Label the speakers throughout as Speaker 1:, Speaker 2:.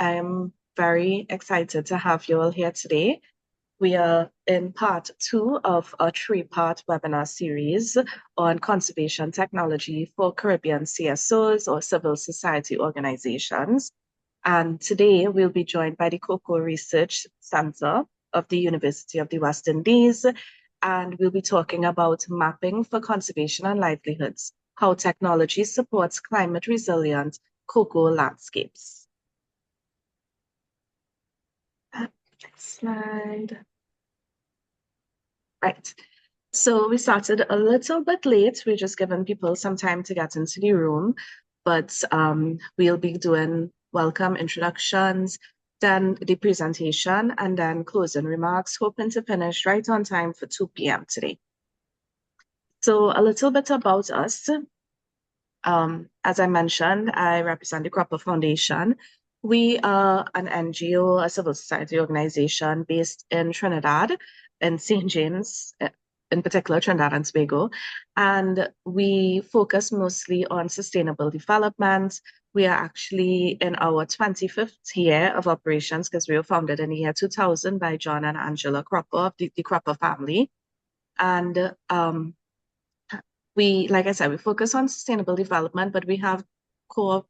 Speaker 1: I'm very excited to have you all here today. We are in part two of a three-part webinar series on conservation technology for Caribbean CSOs or civil society organizations. And today we'll be joined by the Cocoa Research Center of the University of the West Indies. And we'll be talking about mapping for conservation and livelihoods, how technology supports climate resilient cocoa landscapes. Next slide. Right. So we started a little bit late. We're just giving people some time to get into the room, but we'll be doing welcome introductions, then the presentation, and then closing remarks, hoping to finish right on time for 2 p.m. today. So a little bit about us. As I mentioned, I represent the Cropper Foundation. We are an NGO, a civil society organization based in Trinidad, in St. James, in particular Trinidad and Tobago. And we focus mostly on sustainable development. We are actually in our 25th year of operations because we were founded in the year 2000 by John and Angela Cropper of the Cropper family. And like I said, we focus on sustainable development, but we have core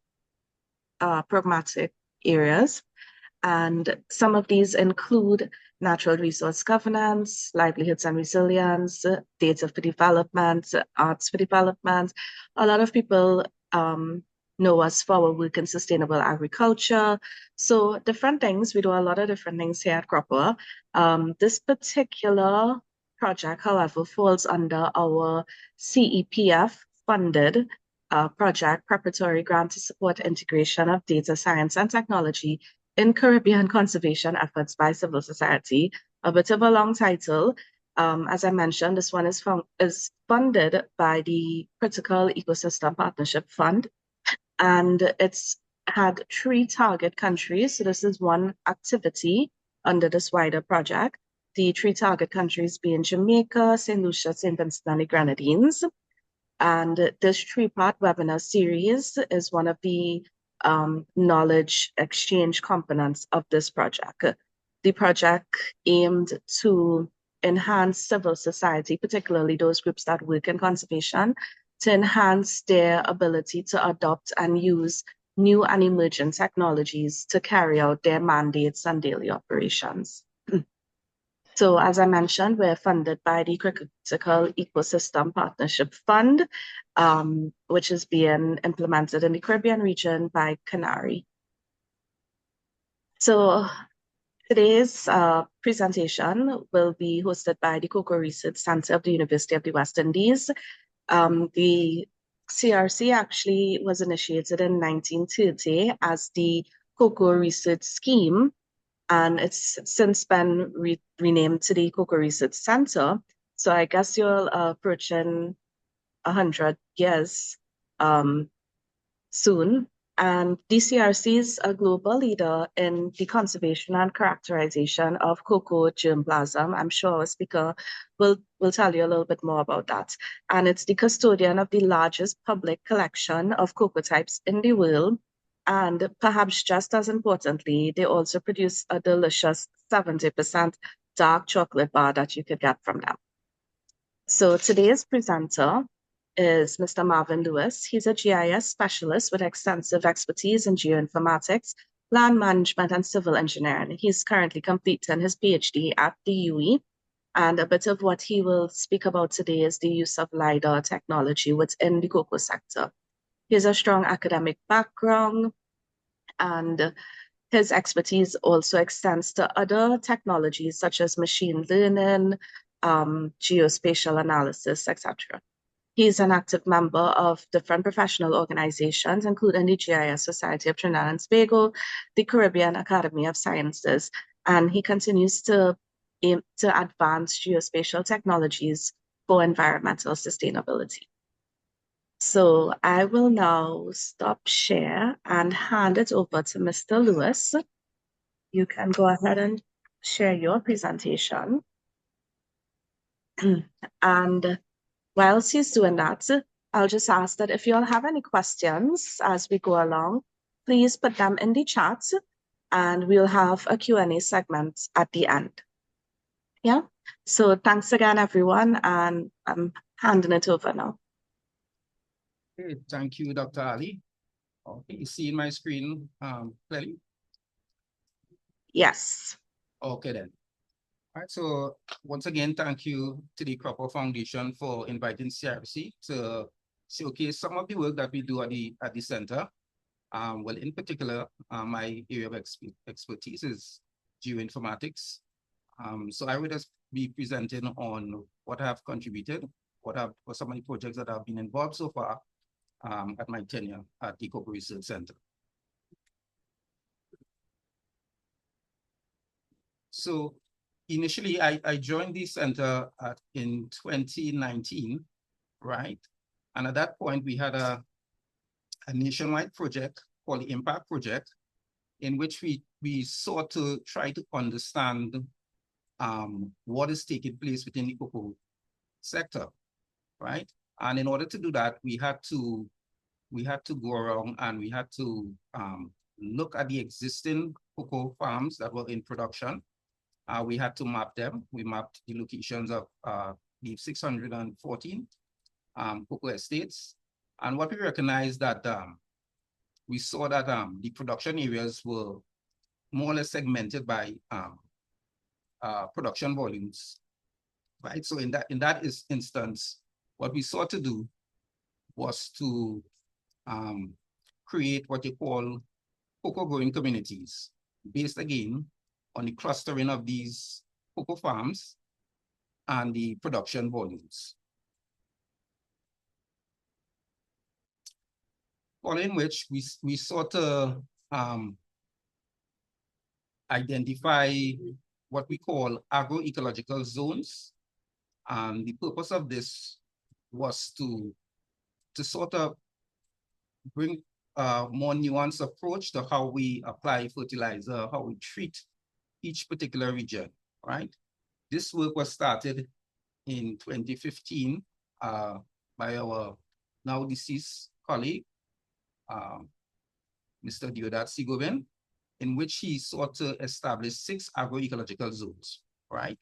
Speaker 1: pragmatic areas. And some of these include natural resource governance, livelihoods and resilience, data for development, arts for development. A lot of people know us for our work in sustainable agriculture. So different things, we do a lot of different things here at Cropper. This particular project, however, falls under our CEPF funded project preparatory grant to support integration of data science and technology in Caribbean conservation efforts by civil society. A bit of a long title. As I mentioned, this one is funded by the Critical Ecosystem Partnership Fund, and it's had 3 target countries. So this is one activity under this wider project. The 3 target countries being Jamaica, St. Lucia, St. Vincent and the Grenadines. And this 3-part webinar series is one of the knowledge exchange components of this project. The project aimed to enhance civil society, particularly those groups that work in conservation, to enhance their ability to adopt and use new and emerging technologies to carry out their mandates and daily operations. So as I mentioned, we're funded by the Critical Ecosystem Partnership Fund, which is being implemented in the Caribbean region by Canary. So today's presentation will be hosted by the Cocoa Research Center of the University of the West Indies. The CRC actually was initiated in 1930 as the Cocoa Research Scheme, and it's since been renamed to the Cocoa Research Center. So I guess you're approaching 100 years soon. And DCRC is a global leader in the conservation and characterization of cocoa germplasm. I'm sure our speaker will tell you a little bit more about that. And it's the custodian of the largest public collection of cocoa types in the world. And perhaps just as importantly, they also produce a delicious 70% dark chocolate bar that you could get from them. So today's presenter is Mr. Marvin Lewis. He's a GIS specialist with extensive expertise in geoinformatics, land management, and civil engineering. He's currently completing his PhD at the UE. And a bit of what he will speak about today is the use of LiDAR technology within the cocoa sector. He has a strong academic background, and his expertise also extends to other technologies such as machine learning, geospatial analysis, etc. He's an active member of different professional organizations, including the GIS Society of Trinidad and Tobago, the Caribbean Academy of Sciences, and he continues to aim to advance geospatial technologies for environmental sustainability. So I will now stop share and hand it over to Mr. Lewis. You can go ahead and share your presentation. And whilst he's doing that, I'll just ask that if you all have any questions as we go along, please put them in the chat. and we'll have a Q&A segment at the end. Yeah, so thanks again, everyone, and I'm handing it over now.
Speaker 2: Okay, thank you, Dr. Ali. Okay, you see my screen clearly?
Speaker 1: Yes.
Speaker 2: Okay then. All right, so once again, thank you to the Cropper Foundation for inviting CRC to showcase some of the work that we do at the center. Well, in particular, my area of expertise is geoinformatics. So I will just be presenting on what I have contributed, what some of the projects that I've been involved so far at my tenure at the Cocoa Research Center. So initially, I joined the center in 2019, right? And at that point, we had a nationwide project called the Impact Project, in which we sought to try to understand what is taking place within the cocoa sector, right? And in order to do that, we had to go around and we had to look at the existing cocoa farms that were in production. We had to map them. We mapped the locations of the 614 cocoa estates. And what we recognized that we saw that the production areas were more or less segmented by production volumes, right? So in that instance, what we sought to do was to create what you call cocoa growing communities, based again on the clustering of these cocoa farms and the production volumes. Following which we sought to identify what we call agroecological zones. And the purpose of this was to sort of bring a more nuanced approach to how we apply fertilizer, how we treat each particular region, right? This work was started in 2015 by our now deceased colleague, Mr. Deodat Sigovin, in which he sought to establish 6 agroecological zones, right?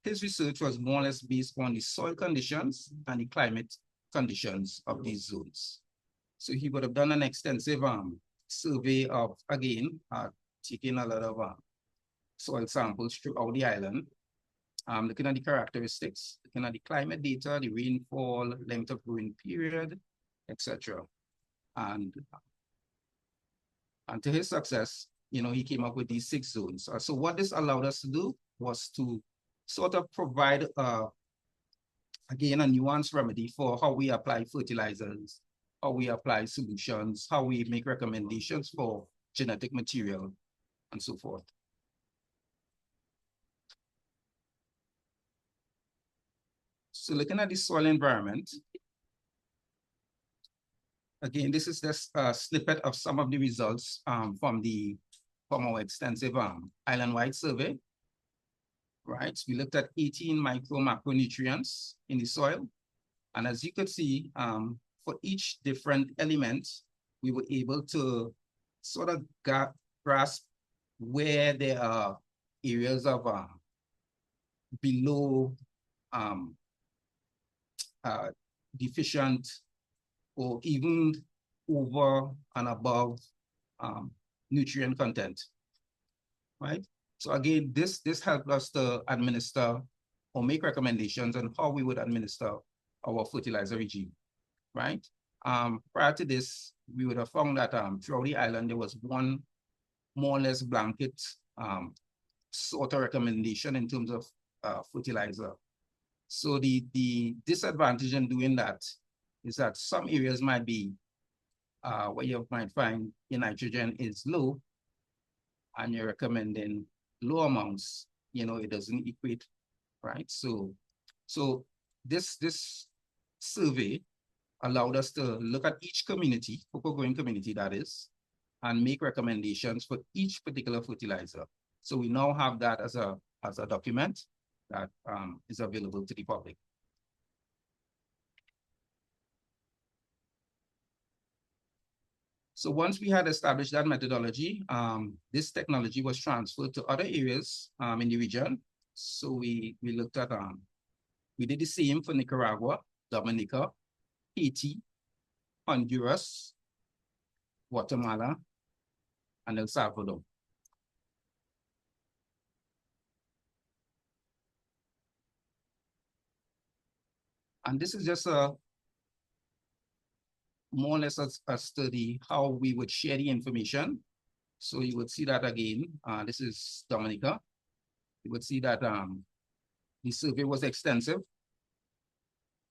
Speaker 2: His research was more or less based on the soil conditions and the climate conditions of these zones. So he would have done an extensive survey of, again, taking a lot of soil samples throughout the island, looking at the characteristics, looking at the climate data, the rainfall, length of growing period, etc. And to his success, he came up with these 6 zones. So what this allowed us to do was to sort of provide, again, a nuanced remedy for how we apply fertilizers, how we apply solutions, how we make recommendations for genetic material, and so forth. So looking at the soil environment, again, this is just a snippet of some of the results from our extensive island-wide survey, right? We looked at 18 macronutrients in the soil. And as you could see, for each different element, we were able to sort of grasp where there are areas of below deficient or even over and above nutrient content, right? So again, this helped us to administer or make recommendations on how we would administer our fertilizer regime, right? Prior to this, we would have found that throughout the island, there was one more or less blanket sort of recommendation in terms of fertilizer. So the disadvantage in doing that is that some areas might be where you might find your nitrogen is low and you're recommending low amounts, it doesn't equate, right? So this survey allowed us to look at each community, cocoa growing community that is, and make recommendations for each particular fertilizer. So we now have that as a document that is available to the public. So once we had established that methodology, this technology was transferred to other areas in the region. So we looked at, we did the same for Nicaragua, Dominica, Haiti, Honduras, Guatemala, and El Salvador. And this is just a more or less a study how we would share the information. So you would see that again. This is Dominica. You would see that the survey was extensive,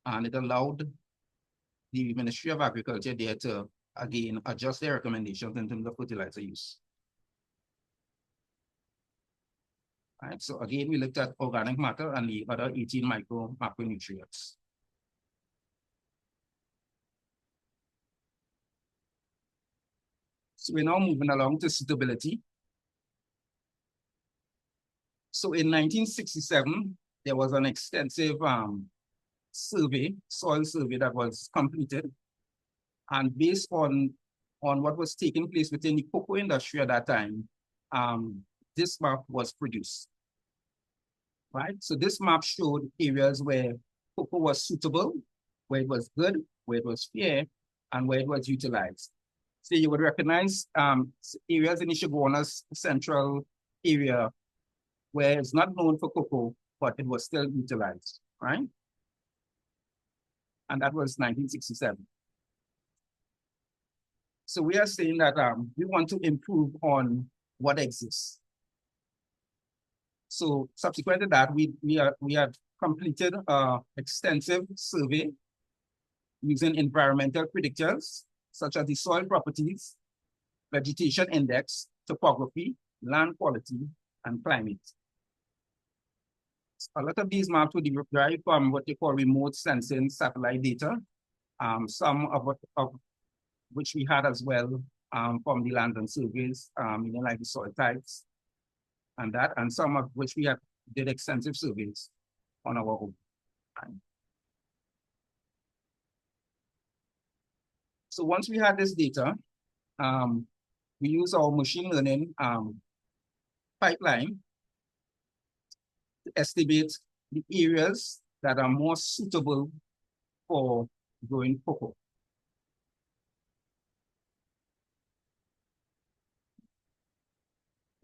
Speaker 2: and it allowed the Ministry of Agriculture there to, again, adjust their recommendations in terms of fertilizer use. All right, so again, we looked at organic matter and the other 18 macronutrients. So we're now moving along to suitability. So in 1967, there was an extensive survey, soil survey that was completed. And based on what was taking place within the cocoa industry at that time, this map was produced, right? So this map showed areas where cocoa was suitable, where it was good, where it was fair, and where it was utilized. So you would recognize areas in Ishigona's central area where it's not known for cocoa, but it was still utilized, right? And that was 1967. So we are saying that we want to improve on what exists. So subsequent to that, we have completed an extensive survey using environmental predictors, such as the soil properties, vegetation index, topography, land quality, and climate. A lot of these maps were derived from what they call remote sensing satellite data, some of which we had as well from the land and surveys, like the soil types and that, and some of which we did extensive surveys on our own. So once we had this data, we use our machine learning pipeline to estimate the areas that are more suitable for growing cocoa.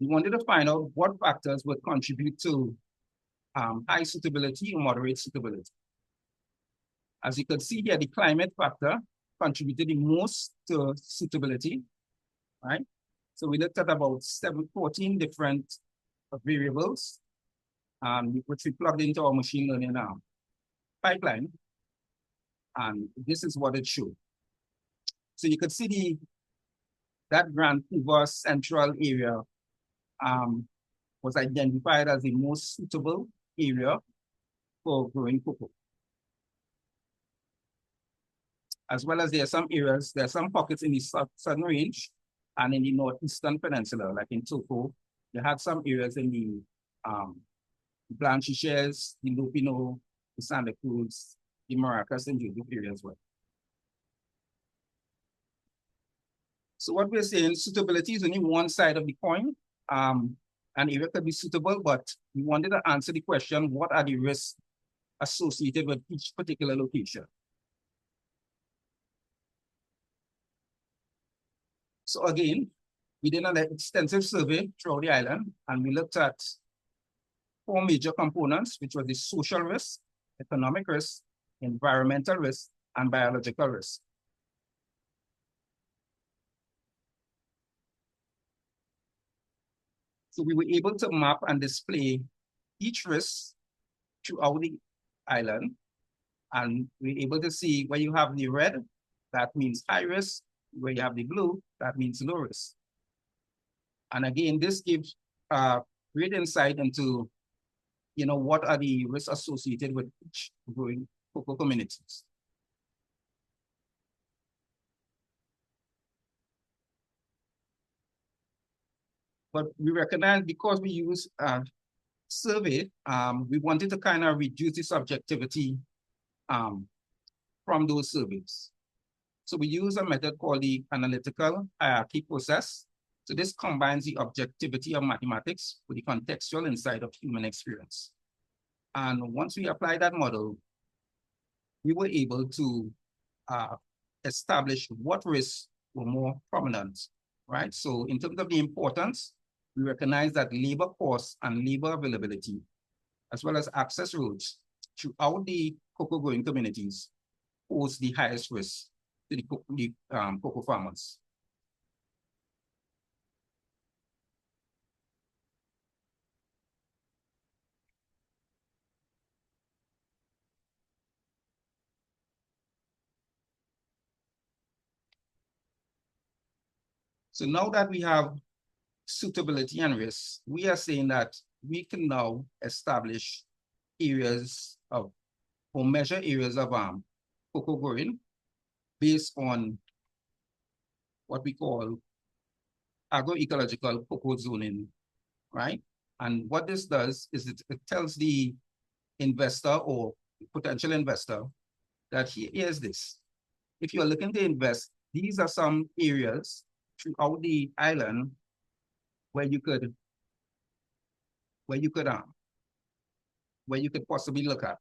Speaker 2: We wanted to find out what factors would contribute to high suitability or moderate suitability. As you can see here, the climate factor contributed the most to suitability, right? So we looked at about 14 different variables, which we plugged into our machine learning pipeline, and this is what it showed. So you could see that Vancouver central area was identified as the most suitable area for growing cocoa. As well as there are some pockets in the southern range and in the northeastern peninsula, like in Tobago. They had some areas in the Blanchishes, the Lupino, the Santa Cruz, the Maracas, and Judo area as well. So what we're saying, suitability is only one side of the coin. An area could be suitable, but we wanted to answer the question, what are the risks associated with each particular location? So again, we did an extensive survey throughout the island, and we looked at 4 major components, which were the social risk, economic risk, environmental risk, and biological risk. So we were able to map and display each risk throughout the island, and we were able to see where you have the red, that means high risk, where you have the blue, that means low risk. And again, this gives great insight into, what are the risks associated with each growing cocoa communities. But we recognize because we use survey, we wanted to kind of reduce the subjectivity from those surveys. So we use a method called the analytical hierarchy process. So this combines the objectivity of mathematics with the contextual insight of human experience. And once we apply that model, we were able to establish what risks were more prominent, right? So in terms of the importance, we recognize that labor costs and labor availability, as well as access roads throughout the cocoa growing communities, pose the highest risk to the cocoa farmers. So now that we have suitability and risk, we are saying that we can now establish areas of, or measure areas of cocoa growing based on what we call agroecological cocoa zoning, right? And what this does is it tells the investor or potential investor that here's this. If you're looking to invest, these are some areas throughout the island where you could possibly look at.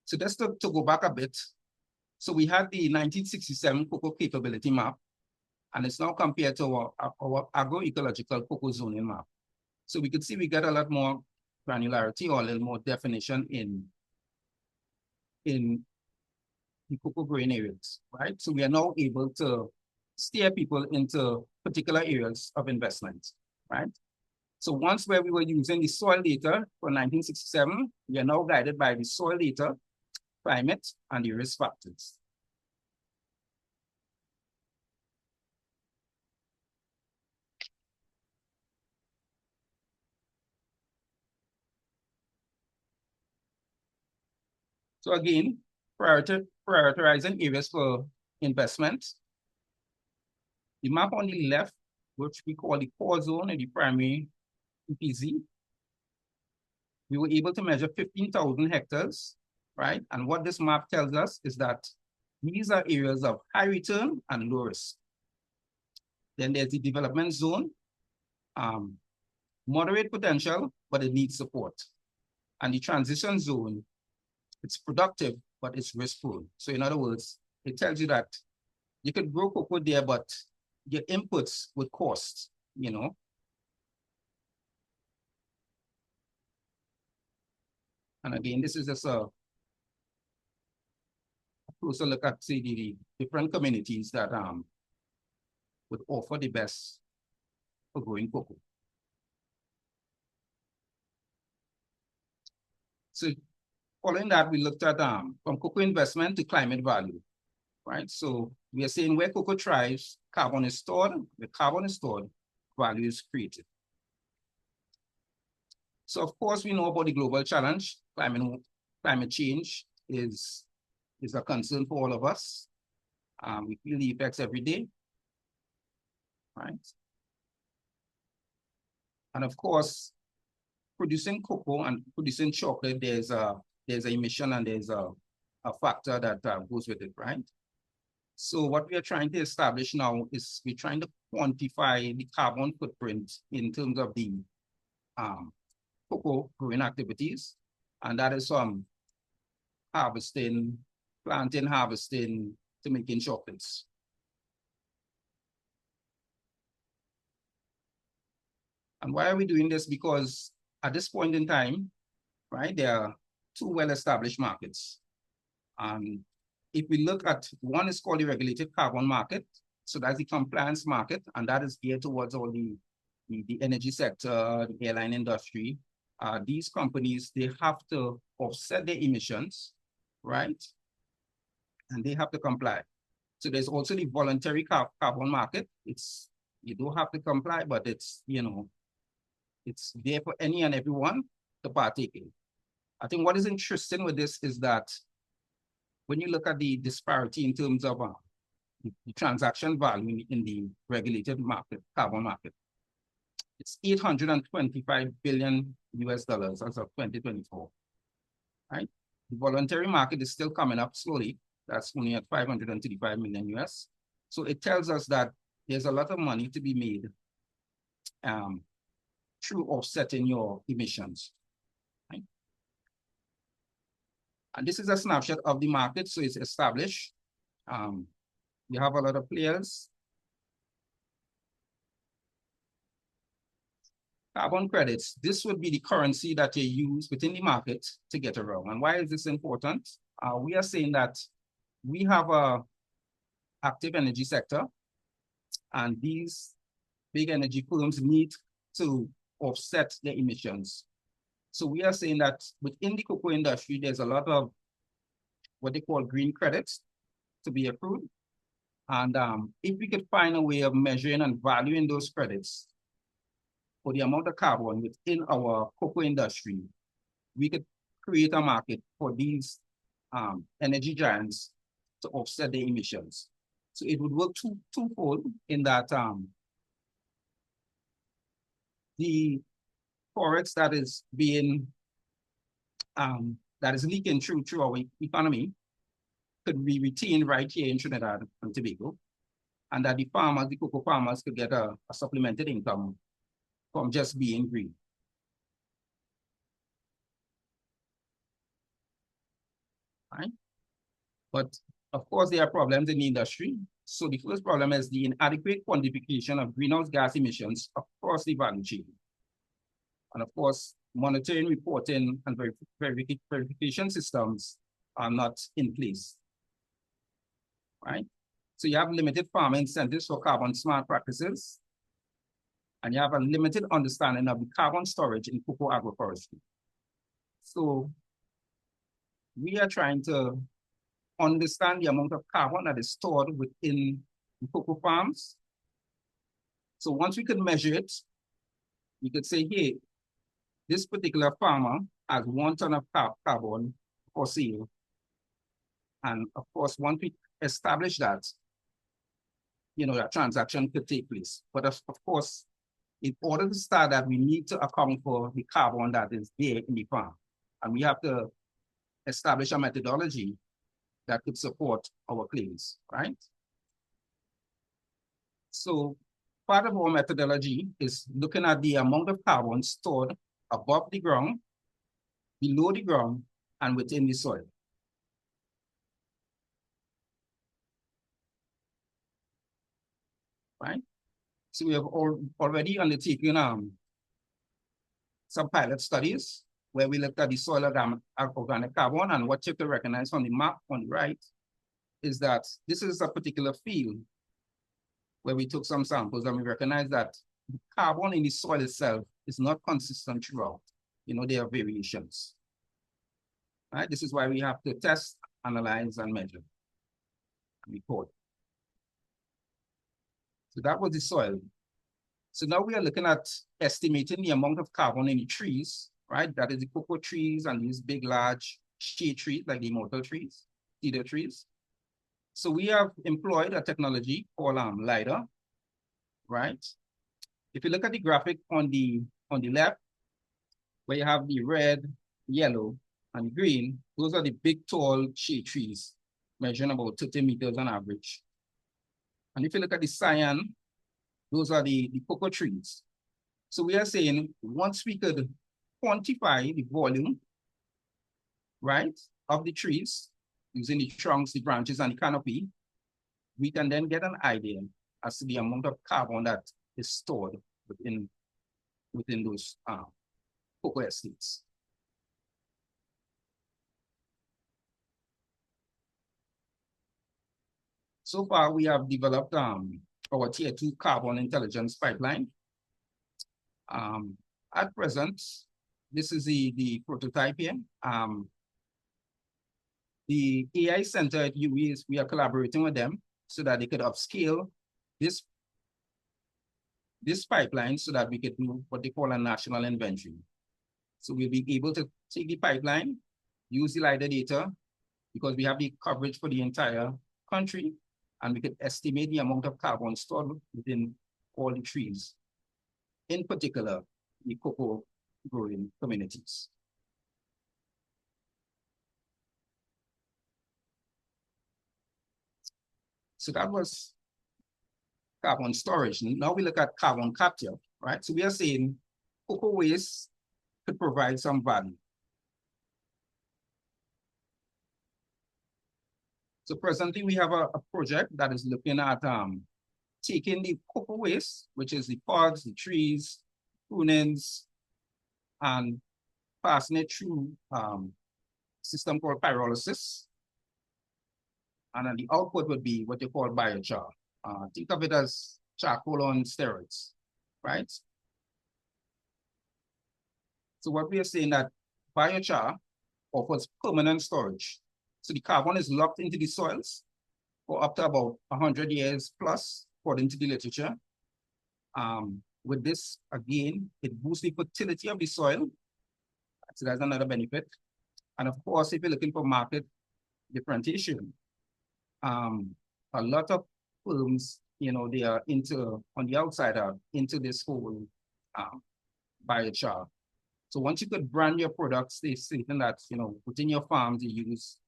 Speaker 2: So just to go back a bit, so we had the 1967 cocoa capability map, and it's now compared to our agroecological cocoa zoning map. So we could see we get a lot more granularity or a little more definition in the cocoa growing areas, right? So we are now able to steer people into particular areas of investment, right? So once where we were using the soil data for 1967, we are now guided by the soil data, climate, and the risk factors. So again, prioritizing areas for investment. The map on the left, which we call the core zone and the primary EPZ, we were able to measure 15,000 hectares, right? And what this map tells us is that these are areas of high return and low risk. Then there's the development zone, moderate potential, but it needs support. And the transition zone, it's productive, but it's risk-full. So in other words, it tells you that you could grow cocoa there, but your inputs would cost, you know. And again, this is just a closer look at, say, the different communities that would offer the best for growing cocoa. So following that, we looked at from cocoa investment to climate value, right? So we are saying where cocoa thrives, carbon is stored. Where carbon is stored, value is created. So of course, we know about the global challenge. Climate change is a concern for all of us. We feel the effects every day, right? And of course, producing cocoa and producing chocolate, there's an emission and there's a factor that goes with it, right? So what we are trying to establish now is we're trying to quantify the carbon footprint in terms of the cocoa growing activities. And that is harvesting, planting, harvesting, to making chocolates. And why are we doing this? Because at this point in time, right, there are two well-established markets. If we look at, one is called the regulated carbon market. So that's the compliance market, and that is geared towards all the energy sector, the airline industry. These companies, they have to offset their emissions, right? And they have to comply. So there's also the voluntary carbon market. You don't have to comply, but it's, you know, it's there for any and everyone to partake in. I think what is interesting with this is that when you look at the disparity in terms of the transaction value in the regulated market, carbon market, it's $825 billion US as of 2024, right? The voluntary market is still coming up slowly, That's only at 535 million US. So it tells us that there's a lot of money to be made through offsetting your emissions. Right? And this is a snapshot of the market, so it's established. You have a lot of players. Carbon credits, this would be the currency that you use within the market to get around. And why is this important? We are saying that we have a active energy sector, and these big energy firms need to offset their emissions. So we are saying that within the cocoa industry, there's a lot of what they call green credits to be accrued. And if we could find a way of measuring and valuing those credits for the amount of carbon within our cocoa industry, we could create a market for these energy giants to offset their emissions. So it would work twofold in that the forex that is being that is leaking through our economy could be retained right here in Trinidad and Tobago, and that the farmers, the cocoa farmers, could get a supplemented income from just being green. Right? But of course, there are problems in the industry. So the first problem is the inadequate quantification of greenhouse gas emissions across the value chain. And of course, monitoring, reporting, and verification systems are not in place. Right? So you have limited farming incentives for carbon smart practices, and you have a limited understanding of the carbon storage in cocoa agroforestry. So we are trying to understand the amount of carbon that is stored within the cocoa farms. So once we could measure it, we could say, hey, this particular farmer has 1 ton of carbon for sale. And of course, once we establish that, that transaction could take place. But of course, in order to start that, we need to account for the carbon that is there in the farm. And we have to establish a methodology that could support our claims, right? So part of our methodology is looking at the amount of carbon stored above the ground, below the ground, and within the soil. Right? So we have already undertaken some pilot studies where we looked at the soil organic carbon, and what you can recognize from the map on the right is that this is a particular field where we took some samples and we recognize that the carbon in the soil itself is not consistent throughout. There are variations. Right? This is why we have to test, analyze, and measure and record. So that was the soil. So now we are looking at estimating the amount of carbon in the trees, right? That is the cocoa trees and these big, large shade trees like the immortal trees, cedar trees. So we have employed a technology called LiDAR, right? If you look at the graphic on the left, where you have the red, yellow, and green, those are the big, tall shade trees, measuring about 30 meters on average. And if you look at the cyan, those are the cocoa trees. So we are saying once we could quantify the volume, right, of the trees using the trunks, the branches, and the canopy, we can then get an idea as to the amount of carbon that is stored within those cocoa estates. So far, we have developed our tier 2 carbon intelligence pipeline. At present, this is the prototype here. The AI center at UE, we are collaborating with them so that they could upscale this pipeline so that we could do what they call a national inventory. So we'll be able to take the pipeline, use the LiDAR data, because we have the coverage for the entire country, and we could estimate the amount of carbon stored within all the trees, in particular, the cocoa growing communities. So that was carbon storage. Now we look at carbon capture, right? So we are saying cocoa waste could provide some value. So presently we have a project that is looking at taking the cocoa waste, which is the pods, the trees, prunings, and passing it through system called pyrolysis. And then the output would be what you call biochar. Think of it as charcoal on steroids, right? So what we are saying that biochar offers permanent storage. So the carbon is locked into the soils for up to about 100 years plus, according to the literature. With this, again, it boosts the fertility of the soil. So that's another benefit. And of course, if you're looking for market differentiation, a lot of firms, you know, they are into, on the outside, are into this whole biochar. So once you could brand your products, they say that, you know, within your farms, you use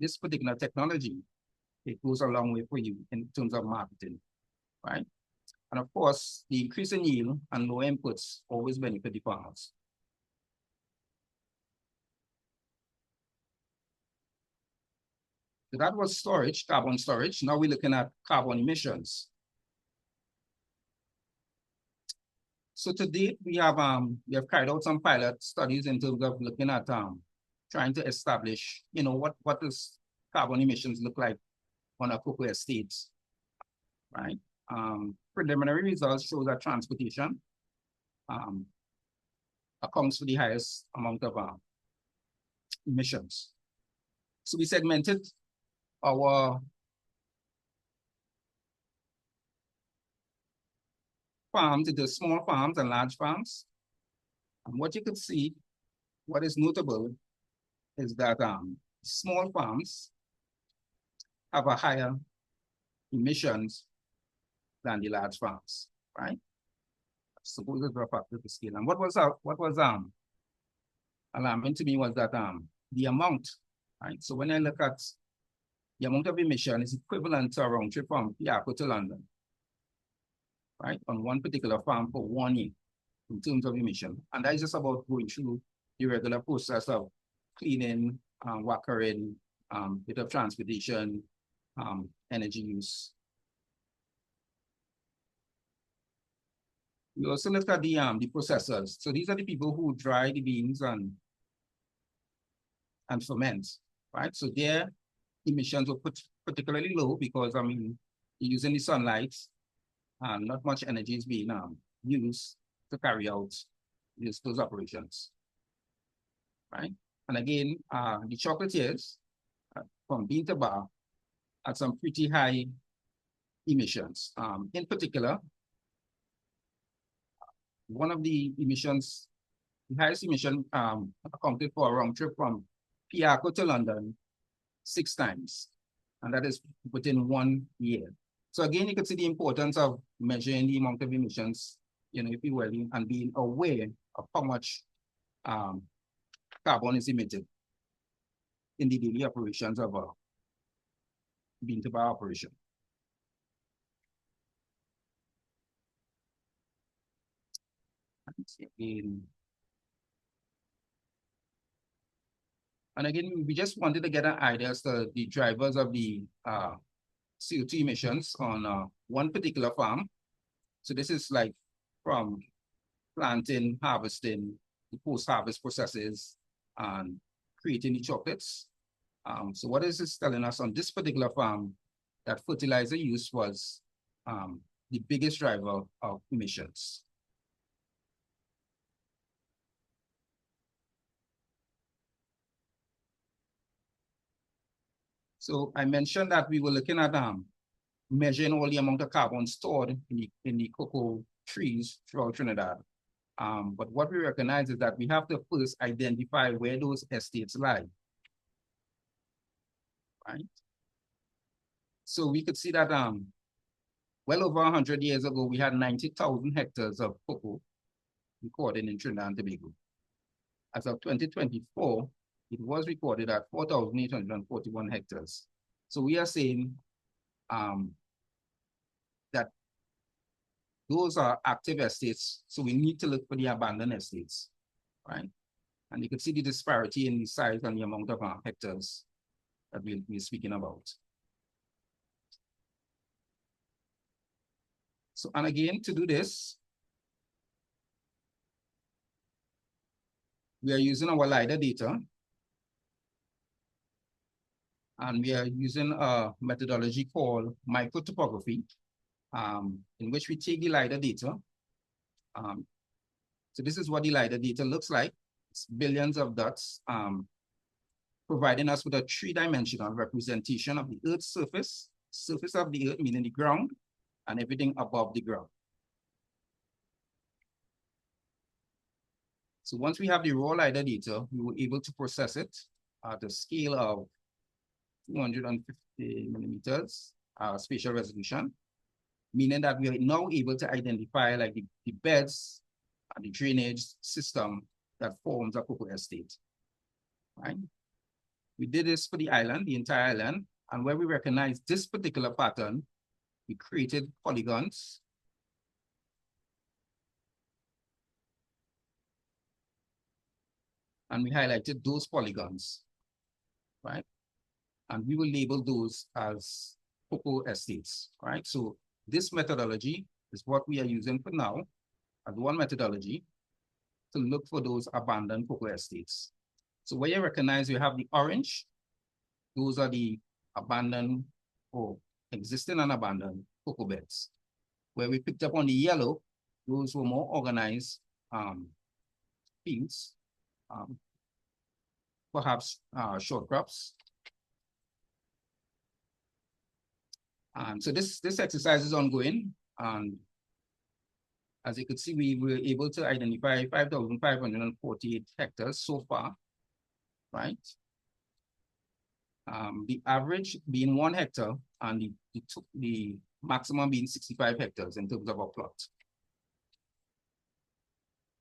Speaker 2: this particular technology, it goes a long way for you in terms of marketing, right? And of course, the increase in yield and low inputs always benefit the farmers. So that was storage, carbon storage. Now we're looking at carbon emissions. So to date, we have carried out some pilot studies in terms of looking at trying to establish, you know, what does carbon emissions look like on a cocoa estate, right? Preliminary results show that transportation accounts for the highest amount of emissions. So we segmented our farms into small farms and large farms. And what you could see, what is notable is that small farms have a higher emissions than the large farms, right? Suppose it's rough up to the scale. And what was alarming to me was that the amount, right? So when I look at the amount of emission is equivalent to a round trip from Piarco to London, right? On one particular farm for 1 year in terms of emission. And that is just about going through the regular process of cleaning, whackering, bit of transportation, energy use. We also looked at the processors. So these are the people who dry the beans and ferment, right? So their emissions were particularly low because, I mean, you're using the sunlight and not much energy is being used to carry out those operations, right? And again, the chocolatiers from bean to bar had some pretty high emissions. In particular, one of the emissions, the highest emission accounted for a round trip from Piarco to London 6 times, and that is within 1 year. So again, you can see the importance of measuring the amount of emissions, you know, if you will, and being aware of how much carbon is emitted in the daily operations of a bean to bar operation. And again, we just wanted to get an idea as to the drivers of the CO2 emissions on one particular farm. So this is like from planting, harvesting, the post-harvest processes, and creating the chocolates. So what is this telling us on this particular farm? That fertilizer use was the biggest driver of emissions. So I mentioned that we were looking at measuring all the amount of carbon stored in the cocoa trees throughout Trinidad. But what we recognize is that we have to first identify where those estates lie, right? So we could see that well over 100 years ago, we had 90,000 hectares of cocoa recorded in Trinidad and Tobago. As of 2024, it was recorded at 4,841 hectares. So we are saying that those are active estates, so we need to look for the abandoned estates, right? And you can see the disparity in the size and the amount of hectares that we'll be speaking about. So, and again, to do this, we are using our LiDAR data, and we are using a methodology called microtopography, in which we take the LiDAR data. So this is what the LiDAR data looks like. It's billions of dots, providing us with a three-dimensional representation of the Earth's surface of the Earth, meaning the ground, and everything above the ground. So once we have the raw LiDAR data, we were able to process it at a scale of 250 millimeters spatial resolution, meaning that we are now able to identify like the beds and the drainage system that forms a cocoa estate, right? We did this for the island, the entire island, and where we recognize this particular pattern, we created polygons. And we highlighted those polygons, right? And we will label those as cocoa estates, right? So this methodology is what we are using for now as one methodology to look for those abandoned cocoa estates. So where you recognize you have the orange, those are the abandoned or existing and abandoned cocoa beds. Where we picked up on the yellow, those were more organized fields, perhaps short crops. And so this exercise is ongoing. And as you could see, we were able to identify 5,548 hectares so far, right? The average being 1 hectare and the maximum being 65 hectares in terms of our plot.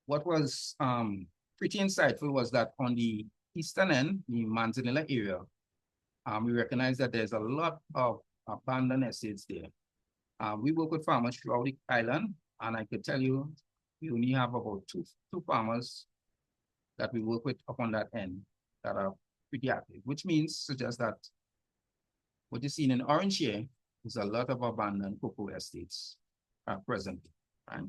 Speaker 2: What was pretty insightful was that on the eastern end, the Manzanilla area, we recognize that there's a lot of abandoned estates there. We work with farmers throughout the island, and I could tell you, we only have about two farmers that we work with up on that end that are pretty active, which suggests that what you see in orange here is a lot of abandoned cocoa estates present, right?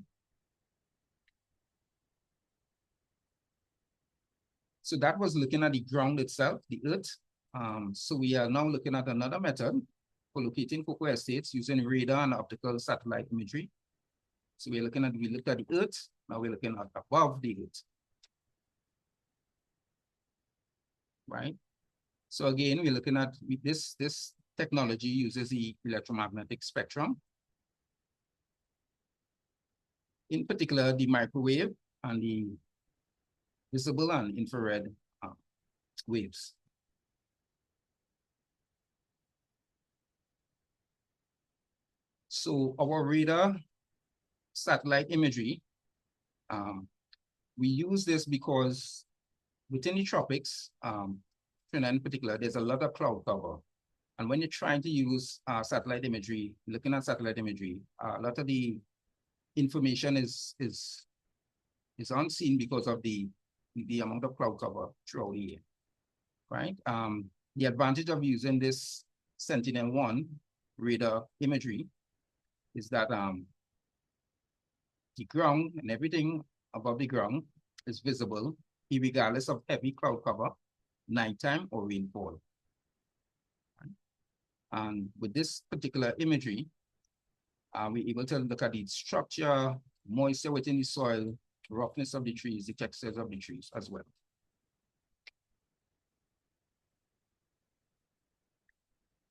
Speaker 2: So that was looking at the ground itself, the earth. So we are now looking at another method for locating cocoa estates using radar and optical satellite imagery. So we looked at the earth, now we're looking at above the earth. Right? So again, we're looking at this technology uses the electromagnetic spectrum. In particular, the microwave and the visible and infrared waves. So our radar satellite imagery, we use this because within the tropics, Trinidad in particular, there's a lot of cloud cover. And when you're trying to use satellite imagery, looking at satellite imagery, a lot of the information is unseen because of the amount of cloud cover throughout the year, right? The advantage of using this Sentinel-1 radar imagery is that the ground and everything above the ground is visible, regardless of heavy cloud cover, nighttime or rainfall. Right? And with this particular imagery, we're able to look at the structure, moisture within the soil, roughness of the trees, the textures of the trees as well.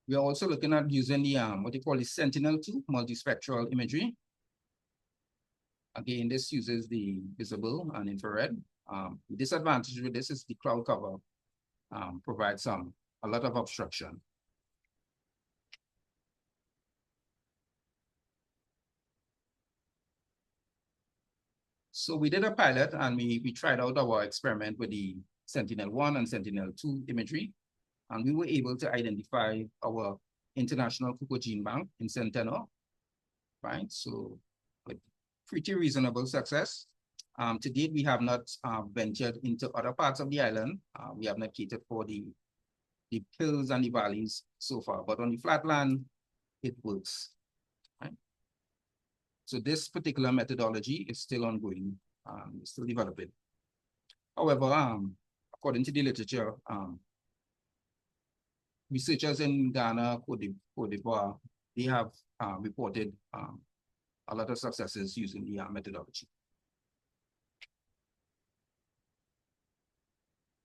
Speaker 2: We are also looking at using the what they call the Sentinel-2 multispectral imagery. Again, this uses the visible and infrared. The disadvantage with this is the cloud cover provides a lot of obstruction. So we did a pilot and we tried out our experiment with the Sentinel-1 and Sentinel-2 imagery. And we were able to identify our international cocoa gene bank in Centennial. right? So with pretty reasonable success. To date, we have not ventured into other parts of the island. We have not catered for the hills and the valleys so far, but on the flatland, it works, right? So this particular methodology is still ongoing, still developing. However, according to the literature, researchers in Ghana, Cote d'Ivoire, they have reported a lot of successes using the methodology.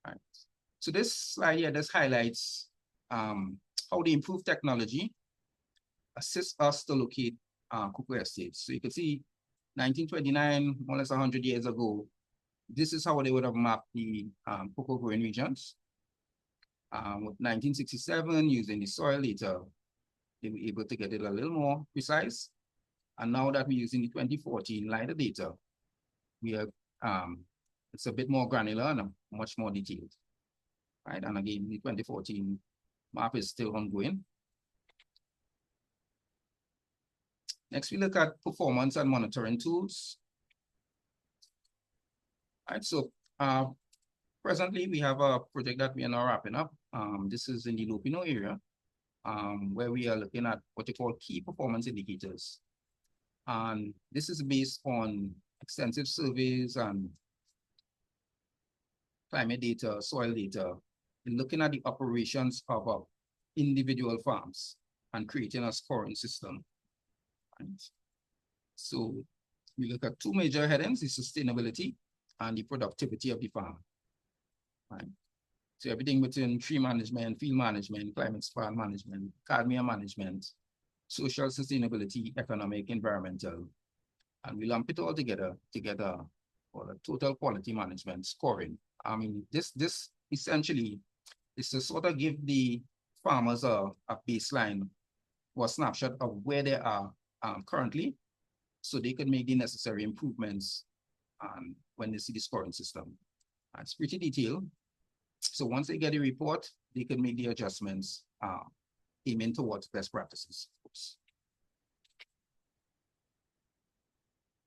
Speaker 2: Right. So this slide here, this highlights how the improved technology assists us to locate cocoa estates. So you can see 1929, more or less 100 years ago, this is how they would have mapped the cocoa growing regions. With 1967, using the soil data, they were able to get it a little more precise. And now that we're using the 2014 LIDAR data, we are it's a bit more granular and much more detailed, right? And again, the 2014 map is still ongoing. Next, we look at performance and monitoring tools. All right, so presently we have a project that we are now wrapping up. This is in the Lupino area, where we are looking at what you call key performance indicators. And this is based on extensive surveys and climate data, soil data, and looking at the operations of individual farms and creating a scoring system. Right? So we look at two major headings, the sustainability and the productivity of the farm. Right? So everything between tree management, field management, climate span management, cadmium management, social sustainability, economic, environmental, and we lump it all together for the total quality management scoring. I mean, this essentially is to sort of give the farmers a baseline or a snapshot of where they are currently, so they can make the necessary improvements when they see the scoring system. It's pretty detailed. So once they get a report, they can make the adjustments aiming towards best practices. Oops.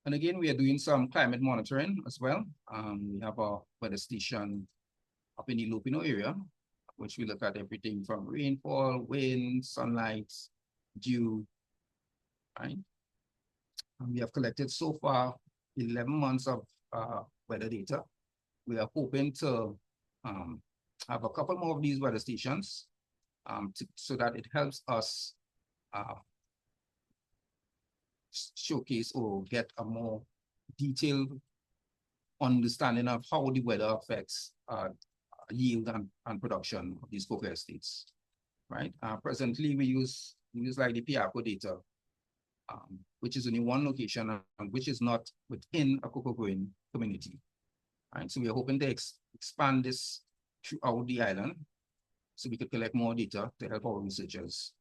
Speaker 2: And again, we are doing some climate monitoring as well. We have a weather station up in the Lupino area, which we look at everything from rainfall, wind, sunlight, dew, right? And we have collected so far 11 months of weather data. We are hoping to have a couple more of these weather stations so that it helps us showcase or get a more detailed understanding of how the weather affects yield and production of these cocoa estates, right? Presently, we use like the Piaco data, which is only one location and which is not within a cocoa growing community, right? So we are hoping to expand this throughout the island so we could collect more data to help our researchers.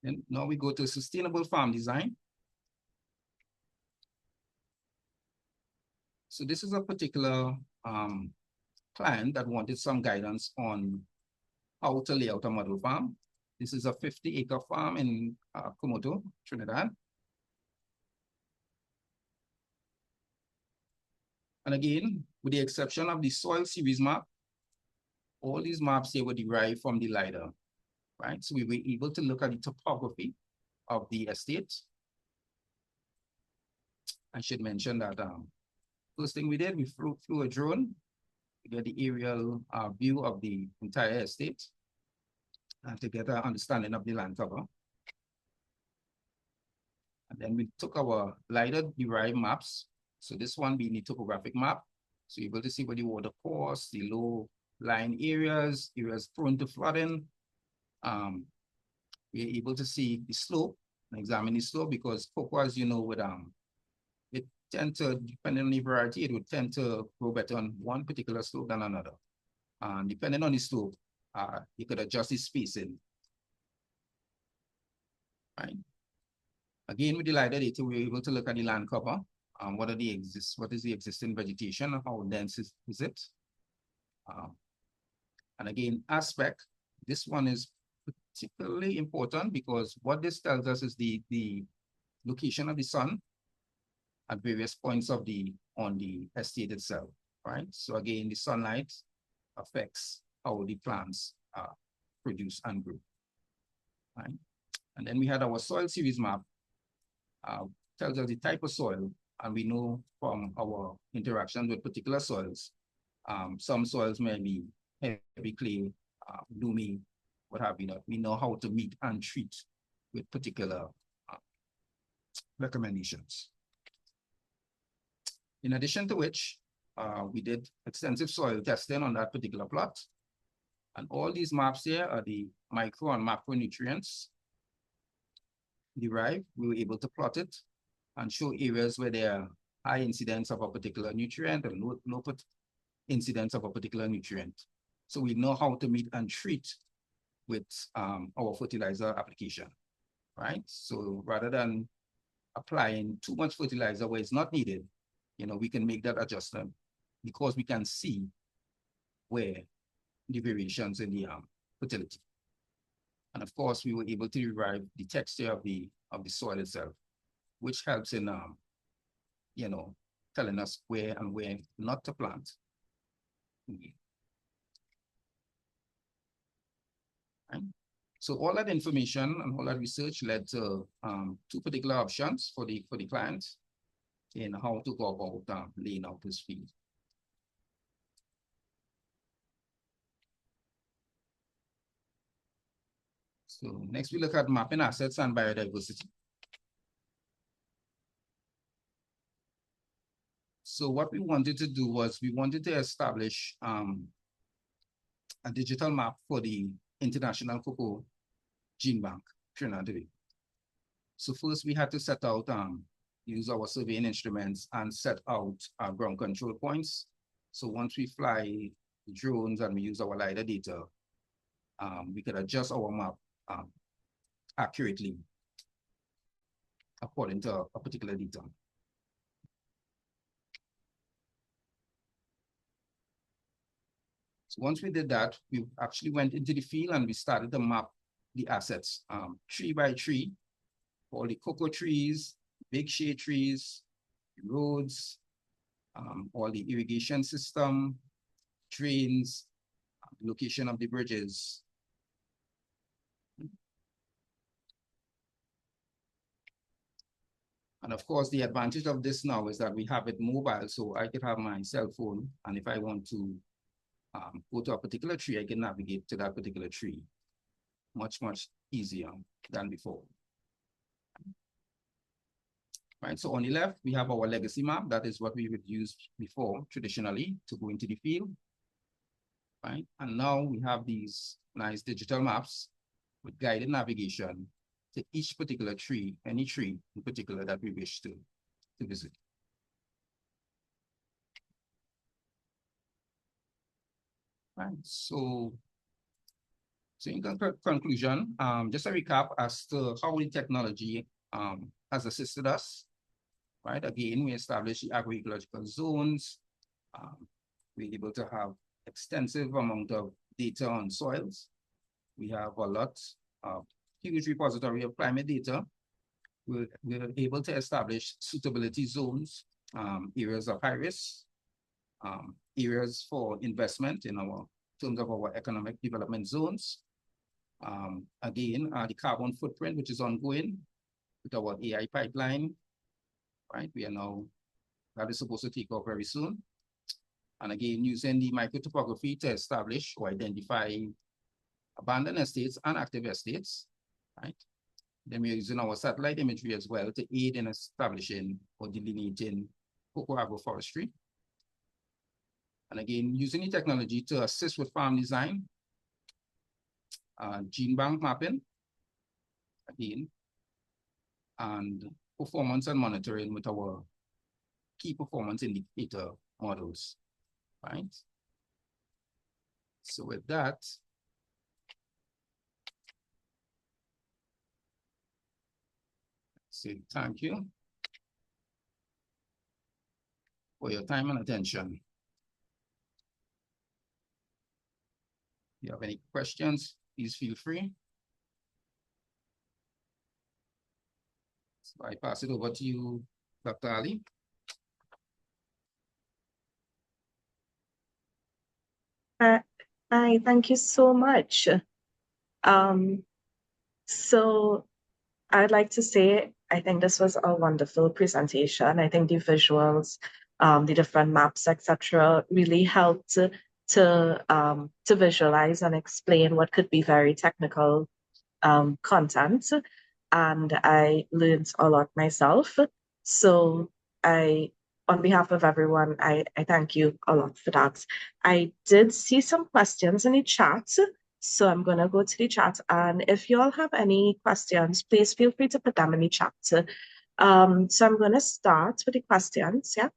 Speaker 2: And now we go to sustainable farm design. So this is a particular client that wanted some guidance on how to lay out a model farm. This is a 50-acre farm in Komodo, Trinidad. And again, with the exception of the soil series map, all these maps here were derived from the LIDAR, right? So we were able to look at the topography of the estate. I should mention that first thing we did, we flew a drone to get the aerial view of the entire estate and to get an understanding of the land cover. And then we took our LIDAR-derived maps. So this one being the topographic map. So you're able to see where the water course, the low-lying areas prone to flooding. We're able to see the slope and examine the slope because cocoa, as you know, would it tend to, depending on the variety, it would tend to grow better on one particular slope than another. And depending on the slope, you could adjust the spacing. Right. Again, with the LIDAR data, we were able to look at the land cover. What is the existing vegetation? How dense is it? And again, aspect. This one is particularly important because what this tells us is the location of the sun at various points of on the estate itself, right? So again, the sunlight affects how the plants produce and grow, right? And then we had our soil series map, tells us the type of soil, and we know from our interaction with particular soils, some soils may be heavy clay, loamy, what have you not. We know how to meet and treat with particular recommendations. In addition to which, we did extensive soil testing on that particular plot. And all these maps here are the micro and macronutrients derived. We were able to plot it and show areas where there are high incidence of a particular nutrient and low incidence of a particular nutrient. So we know how to meet and treat with our fertilizer application, right? So rather than applying too much fertilizer where it's not needed, we can make that adjustment because we can see where the variations in the fertility. And of course, we were able to derive the texture of the soil itself, which helps in telling us where and where not to plant. Right? So all that information and all that research led to two particular options for the client in how to go about laying out this field. So next we look at mapping assets and biodiversity. So what we wanted to do was we wanted to establish a digital map for the International Cocoa Gene Bank, Trinidad. So first we had to set out, use our surveying instruments and set out our ground control points. So once we fly drones and we use our LiDAR data, we could adjust our map accurately according to a particular data. So once we did that, we actually went into the field and we started to map the assets tree by tree, all the cocoa trees, big shade trees, roads, all the irrigation system, drains, location of the bridges. And of course, the advantage of this now is that we have it mobile, so I could have my cell phone, and if I want to go to a particular tree, I can navigate to that particular tree much, much easier than before. Right, so on the left, we have our legacy map. That is what we would use before traditionally to go into the field. Right, and now we have these nice digital maps with guided navigation to each particular tree, any tree in particular that we wish to visit. Right, so in conclusion, just a recap as to how the technology has assisted us. Right, again, we established the agroecological zones. We're able to have extensive amount of data on soils. We have a lot of huge repository of climate data. We're able to establish suitability zones, areas of high risk, areas for investment in terms of our economic development zones. Again, the carbon footprint, which is ongoing with our AI pipeline, right? That is supposed to take off very soon. And again, using the microtopography to establish or identify abandoned estates and active estates, right? Then we're using our satellite imagery as well to aid in establishing or delineating cocoa agroforestry. And again, using the technology to assist with farm design, gene bank mapping, again, and performance and monitoring with our key performance indicator models, right? So with that, say thank you for your time and attention. If you have any questions, please feel free. So I pass it over to you, Dr. Ali.
Speaker 1: Hi, thank you so much. Um, so I'd like to say I think this was a wonderful presentation. I think the visuals, the different maps, etc., really helped to visualize and explain what could be very technical content, and I learned a lot myself. So I, on behalf of everyone, I thank you a lot for that. I did see some questions in the chat, so I'm going to go to the chat, and if you all have any questions, please feel free to put them in the chat. So I'm going to start with the questions, yeah.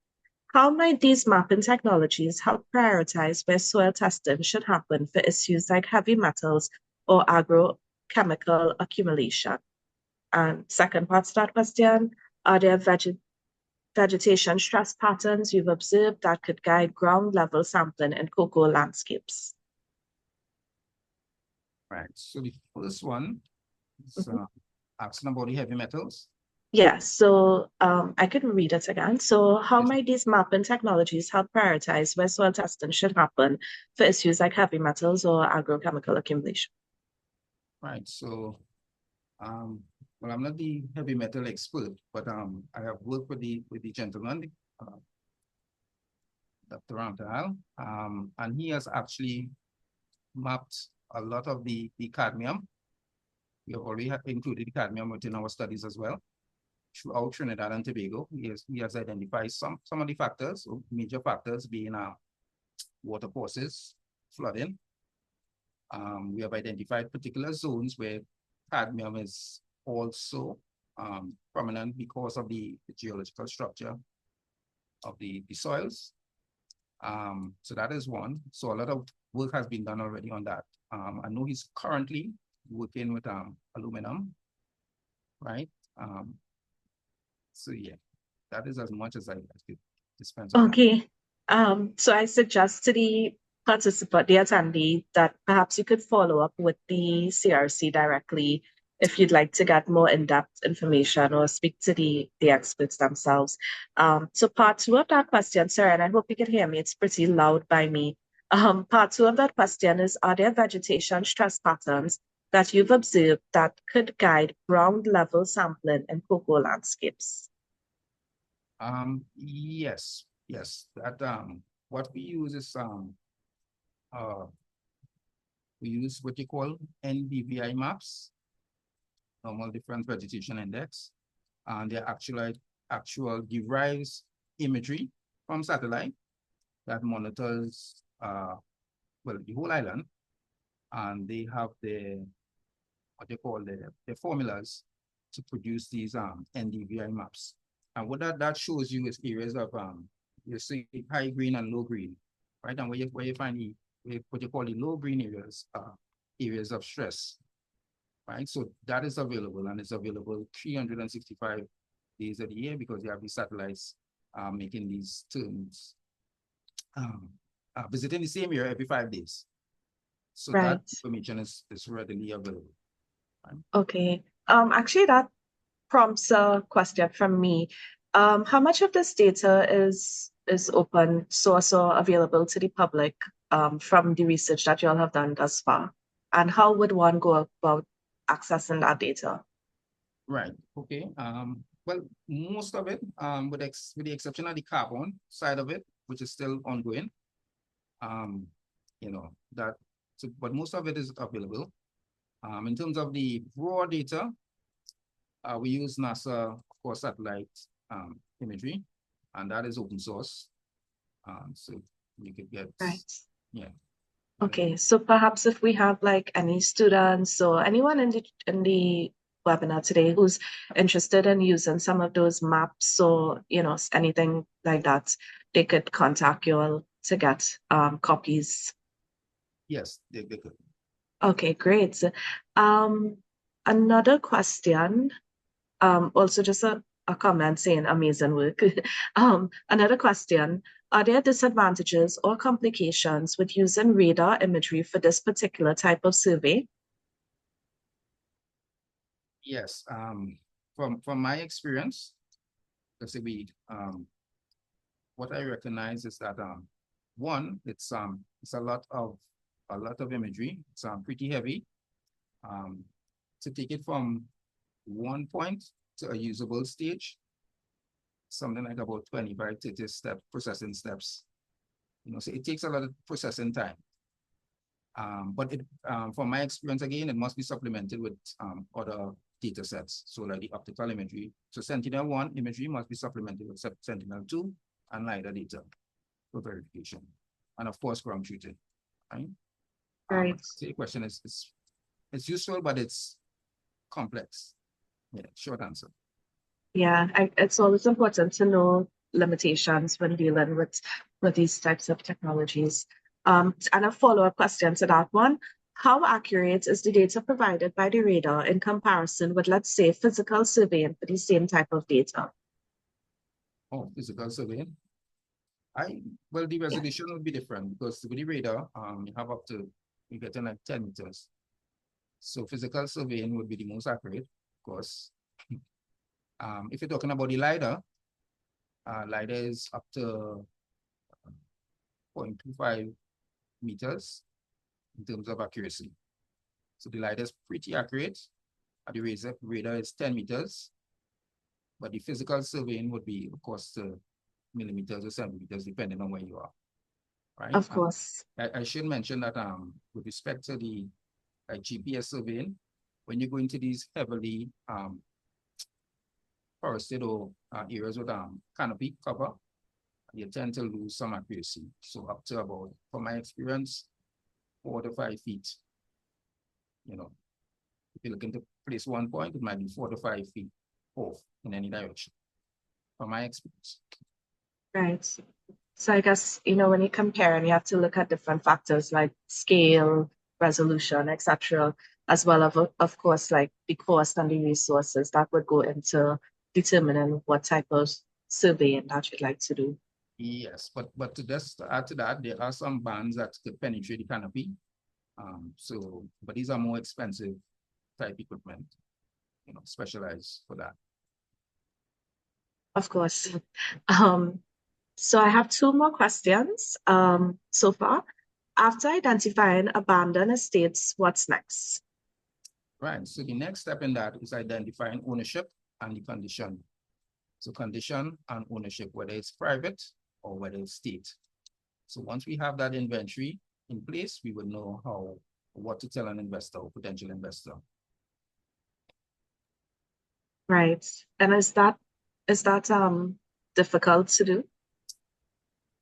Speaker 1: How might these mapping technologies help prioritize where soil testing should happen for issues like heavy metals or agrochemical accumulation? And second part to that question, are there vegetation stress patterns you've observed that could guide ground level sampling in cocoa landscapes?
Speaker 2: Right. So the first one is asking about the heavy metals.
Speaker 1: Yes, so I could read it again. So how
Speaker 2: Yes.
Speaker 1: might these mapping technologies help prioritize where soil testing should happen for issues like heavy metals or agrochemical accumulation?
Speaker 2: Right. So, well, I'm not the heavy metal expert, but I have worked with the gentleman, Dr. Ramtal, and he has actually mapped a lot of the cadmium. We have already included the cadmium within our studies as well. Throughout Trinidad and Tobago, he has identified some of the factors, major factors being water courses, flooding. We have identified particular zones where cadmium is also prominent because of the geological structure of the soils. So that is one. So a lot of work has been done already on that. I know he's currently working with aluminum, right? So yeah, that is as much as I could dispense on that.
Speaker 1: Okay. So I suggest to the participant, the attendee, that perhaps you could follow up with the CRC directly if you'd like to get more in-depth information or speak to the experts themselves. So part two of that question, sir, and I hope you can hear me, it's pretty loud by me. Part two of that question is, are there vegetation stress patterns that you've observed that could guide ground level sampling in cocoa landscapes?
Speaker 2: Yes. That what we use is we use what you call NDVI maps, normal difference vegetation index, and they're actual derives imagery from satellite that monitors well the whole island, and they have the what they call the formulas to produce these NDVI maps. And what that shows you is areas of you see high green and low green, right? And where you find what you call the low green areas areas of stress, right? So that is available, and it's available 365 days of the year because you have these satellites making these turns, visiting the same area every 5 days. So
Speaker 1: Right.
Speaker 2: that information is readily available. Right?
Speaker 1: Okay. Actually, that prompts a question from me. How much of this data is open source or available to the public from the research that you all have done thus far? And how would one go about accessing that data?
Speaker 2: Right. Okay. Well, most of it, with the exception of the carbon side of it, which is still ongoing, you know, but most of it is available. In terms of the raw data, we use NASA, of course, satellite imagery, and that is open source. So you could get,
Speaker 1: Right.
Speaker 2: yeah.
Speaker 1: Okay, so perhaps if we have like any students or anyone in the webinar today who's interested in using some of those maps or anything like that, they could contact you all to get copies.
Speaker 2: Yes, they could.
Speaker 1: Okay, great. Um, Another question, also just a comment saying amazing work. Another question, are there disadvantages or complications with using radar imagery for this particular type of survey?
Speaker 2: Yes. from my experience, let's say what I recognize is that one, it's a lot of imagery. It's pretty heavy. To take it from one point to a usable stage, something like about 25 to 30 processing steps. So it takes a lot of processing time. But from my experience, again, it must be supplemented with other data sets. So like the optical imagery. So Sentinel-1 imagery must be supplemented with Sentinel-2 and LiDAR data for verification. And of course, ground truthing, right?
Speaker 1: Right.
Speaker 2: So the question is, it's useful, but it's complex. Yeah, short answer.
Speaker 1: Yeah, it's always important to know limitations when dealing with these types of technologies. And a follow-up question to that one. How accurate is the data provided by the radar in comparison with, let's say, physical surveying for the same type of data?
Speaker 2: Oh, physical surveying? Well, the resolution would be different because with the radar, you have up to, you get in like 10 meters. So physical surveying would be the most accurate, of course. If you're talking about the LiDAR, LiDAR is up to 0.25 meters in terms of accuracy. So the LiDAR is pretty accurate. The radar is 10 meters. But the physical surveying would be, of course, millimeters or centimeters, depending on where you are. Right?
Speaker 1: Of course.
Speaker 2: I should mention that with respect to the GPS surveying, when you go into these heavily forested or areas with canopy cover, you tend to lose some accuracy. So up to about, from my experience, 4 to 5 feet. If you're looking to place one point, it might be 4 to 5 feet off in any direction, from my experience.
Speaker 1: Right. So I guess, when you compare, and you have to look at different factors like scale, resolution, etc., as well as, of course, like the cost and the resources that would go into determining what type of surveying that you'd like to do.
Speaker 2: Yes, but to just add to that, there are some bands that could penetrate the canopy. But these are more expensive type equipment, specialized for that.
Speaker 1: Of course. So I have 2 more questions so far. After identifying abandoned estates, what's next?
Speaker 2: Right. So the next step in that is identifying ownership and the condition. So condition and ownership, whether it's private or whether it's state. So once we have that inventory in place, we will know what to tell an investor or potential investor.
Speaker 1: Right. And is that difficult to do?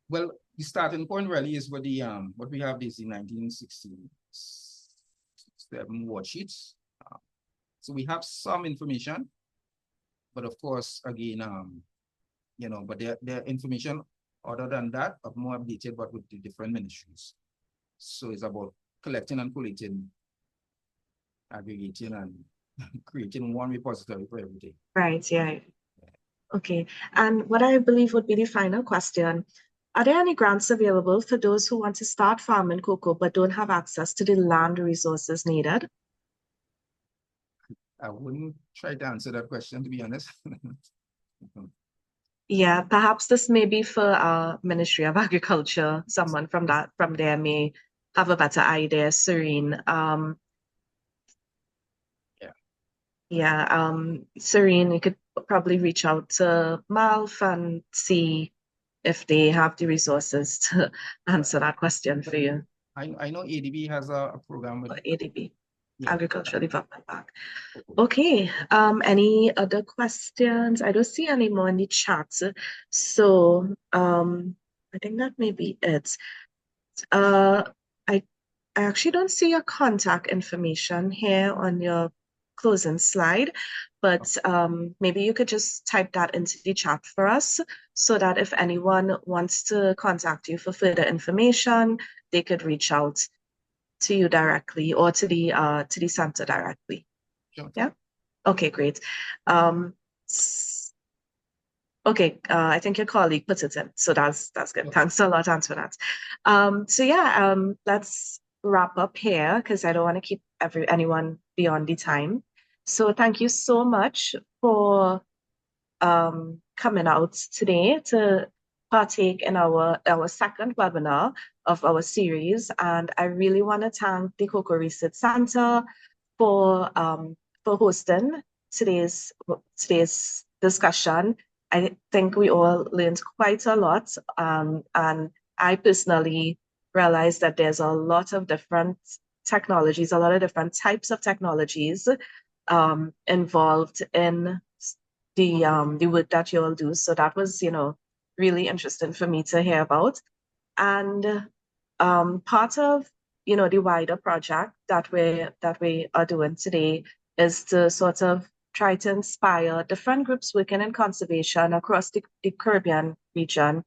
Speaker 2: Well, the starting point really is what what we have is the 1967 worksheets. So we have some information, but of course, again, but their information other than that are more updated, but with the different ministries. So it's about collecting and collating, aggregating, and creating one repository for everything.
Speaker 1: Right, yeah. Okay. And what I believe would be the final question, are there any grants available for those who want to start farming cocoa but don't have access to the land resources needed?
Speaker 2: I wouldn't try to answer that question, to be honest.
Speaker 1: Yeah, perhaps this may be for Ministry of Agriculture. Someone from there may have a better idea, Serene. Serene, you could probably reach out to Malf and see if they have the resources to answer that question for you.
Speaker 2: I know ADB has a program with
Speaker 1: ADB, Agricultural Development Bank. Okay, any other questions? I don't see any more in the chat. So I think that may be it. I actually don't see your contact information here on your closing slide, but maybe you could just type that into the chat for us so that if anyone wants to contact you for further information, they could reach out to you directly or to the center directly.
Speaker 2: Sure.
Speaker 1: Yeah. Okay, great. Okay, I think your colleague put it in, so that's good.
Speaker 2: Okay.
Speaker 1: Thanks a lot, Anne, for that. Let's wrap up here because I don't want to keep anyone beyond the time. So thank you so much for coming out today to partake in our second webinar of our series. And I really want to thank the Cocoa Research Center for hosting today's discussion. I think we all learned quite a lot, and I personally realized that there's a lot of different technologies, a lot of different types of technologies involved in the work that you all do. So that was, really interesting for me to hear about. And part of, the wider project that we are doing today is to sort of try to inspire different groups working in conservation across the Caribbean region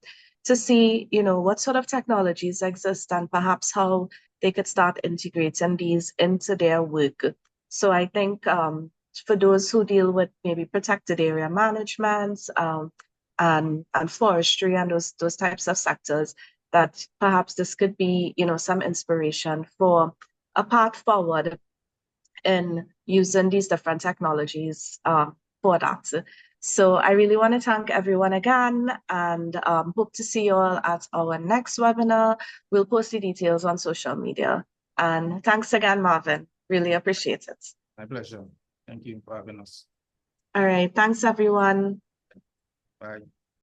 Speaker 1: to see, what sort of technologies exist and perhaps how they could start integrating these into their work. So I think for those who deal with maybe protected area management and forestry and those types of sectors, that perhaps this could be, some inspiration for a path forward in using these different technologies for that. So I really want to thank everyone again and hope to see you all at our next webinar. We'll post the details on social media. And thanks again, Marvin. Really appreciate it.
Speaker 2: My pleasure. Thank you for having us.
Speaker 1: All right. Thanks, everyone.
Speaker 2: Bye.